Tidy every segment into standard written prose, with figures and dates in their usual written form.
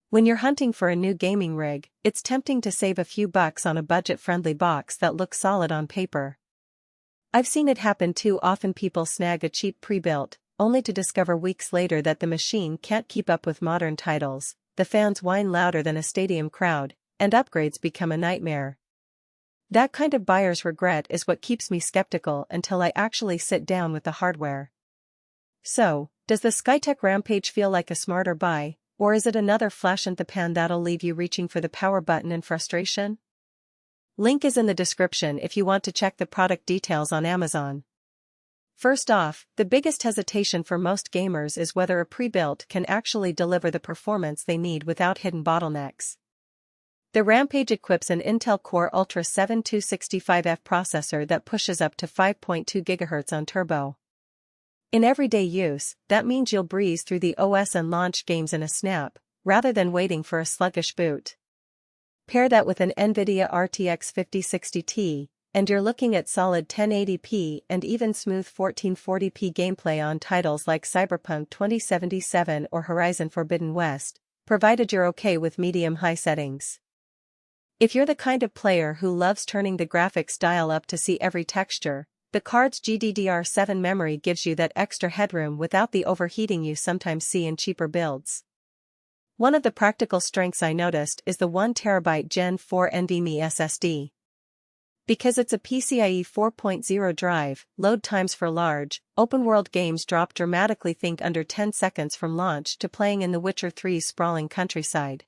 When you're hunting for a new gaming rig, it's tempting to save a few bucks on a budget-friendly box that looks solid on paper. I've seen it happen too often. People snag a cheap pre-built, only to discover weeks later that the machine can't keep up with modern titles, the fans whine louder than a stadium crowd, and upgrades become a nightmare. That kind of buyer's regret is what keeps me skeptical until I actually sit down with the hardware. So, does the Skytech Rampage feel like a smarter buy, or is it another flash in the pan that'll leave you reaching for the power button in frustration? Link is in the description if you want to check the product details on Amazon. First off, the biggest hesitation for most gamers is whether a pre-built can actually deliver the performance they need without hidden bottlenecks. The Rampage equips an Intel Core Ultra 7 265F processor that pushes up to 5.2 GHz on turbo. In everyday use, that means you'll breeze through the OS and launch games in a snap, rather than waiting for a sluggish boot. Pair that with an NVIDIA RTX 5060 Ti, and you're looking at solid 1080p and even smooth 1440p gameplay on titles like Cyberpunk 2077 or Horizon Forbidden West, provided you're okay with medium-high settings. If you're the kind of player who loves turning the graphics dial up to see every texture, the card's GDDR7 memory gives you that extra headroom without the overheating you sometimes see in cheaper builds. One of the practical strengths I noticed is the 1TB Gen4 NVMe SSD. Because it's a PCIe 4.0 drive, load times for large, open-world games drop dramatically. Think under 10 seconds from launch to playing in The Witcher 3's sprawling countryside.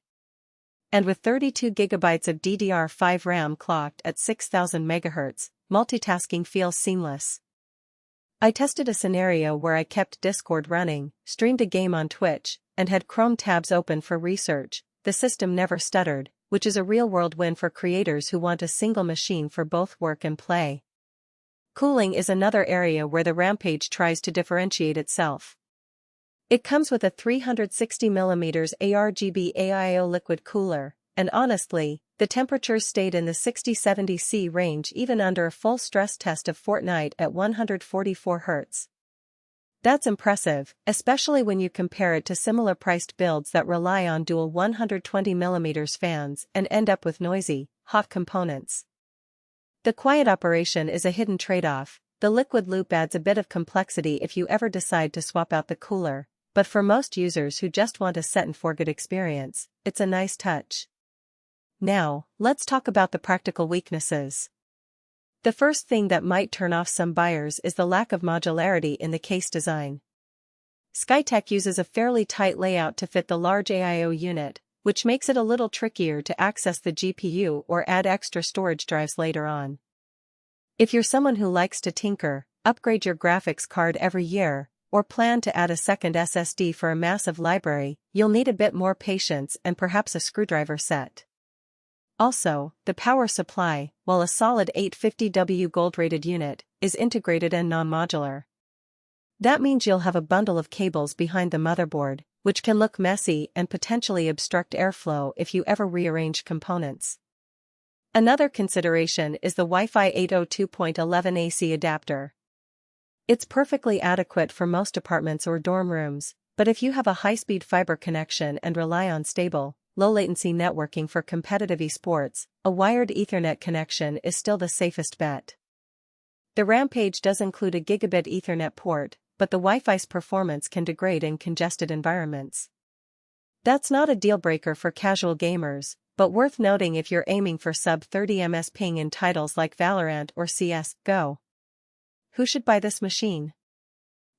And with 32 GB of DDR5 RAM clocked at 6000 MHz, multitasking feels seamless. I tested a scenario where I kept Discord running, streamed a game on Twitch, and had Chrome tabs open for research. The system never stuttered, which is a real-world win for creators who want a single machine for both work and play. Cooling is another area where the Rampage tries to differentiate itself. It comes with a 360mm ARGB AIO liquid cooler, and honestly, the temperatures stayed in the 60-70 C range even under a full stress test of Fortnite at 144 Hz. That's impressive, especially when you compare it to similar-priced builds that rely on dual 120mm fans and end up with noisy, hot components. The quiet operation is a hidden trade-off. The liquid loop adds a bit of complexity if you ever decide to swap out the cooler, but for most users who just want a set-and-forget experience, it's a nice touch. Now, let's talk about the practical weaknesses. The first thing that might turn off some buyers is the lack of modularity in the case design. Skytech uses a fairly tight layout to fit the large AIO unit, which makes it a little trickier to access the GPU or add extra storage drives later on. If you're someone who likes to tinker, upgrade your graphics card every year, or plan to add a second SSD for a massive library, you'll need a bit more patience and perhaps a screwdriver set. Also, the power supply, while a solid 850W gold-rated unit, is integrated and non-modular. That means you'll have a bundle of cables behind the motherboard, which can look messy and potentially obstruct airflow if you ever rearrange components. Another consideration is the Wi-Fi 802.11 AC adapter. It's perfectly adequate for most apartments or dorm rooms, but if you have a high-speed fiber connection and rely on stable, low-latency networking for competitive esports, a wired Ethernet connection is still the safest bet. The Rampage does include a gigabit Ethernet port, but the Wi-Fi's performance can degrade in congested environments. That's not a deal-breaker for casual gamers, but worth noting if you're aiming for sub-30 ms ping in titles like Valorant or CS:GO. Who should buy this machine?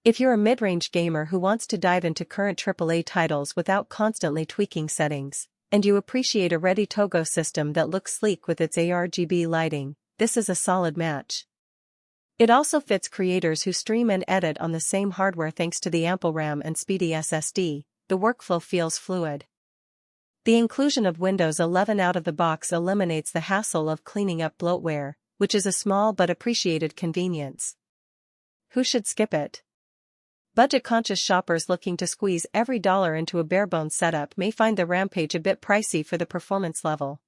If you're a mid-range gamer who wants to dive into current AAA titles without constantly tweaking settings, and you appreciate a ready Togo system that looks sleek with its ARGB lighting, this is a solid match. It also fits creators who stream and edit on the same hardware thanks to the ample RAM and speedy SSD. The workflow feels fluid. The inclusion of Windows 11 out of the box eliminates the hassle of cleaning up bloatware, which is a small but appreciated convenience. Who should skip it? Budget-conscious shoppers looking to squeeze every dollar into a bare-bones setup may find the Rampage a bit pricey for the performance level.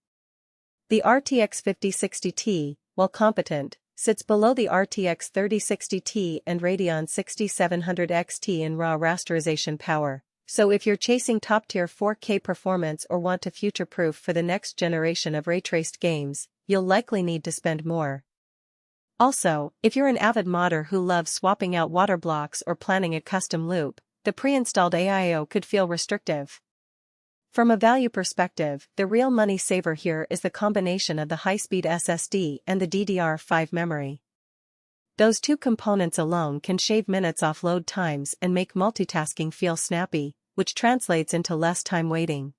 The RTX 5060 Ti, while competent, sits below the RTX 3060 Ti and Radeon 6700 XT in raw rasterization power, So if you're chasing top-tier 4K performance or want to future-proof for the next generation of ray-traced games, you'll likely need to spend more. Also, if you're an avid modder who loves swapping out water blocks or planning a custom loop, the pre-installed AIO could feel restrictive. From a value perspective, the real money saver here is the combination of the high-speed SSD and the DDR5 memory. Those two components alone can shave minutes off load times and make multitasking feel snappy, which translates into less time waiting.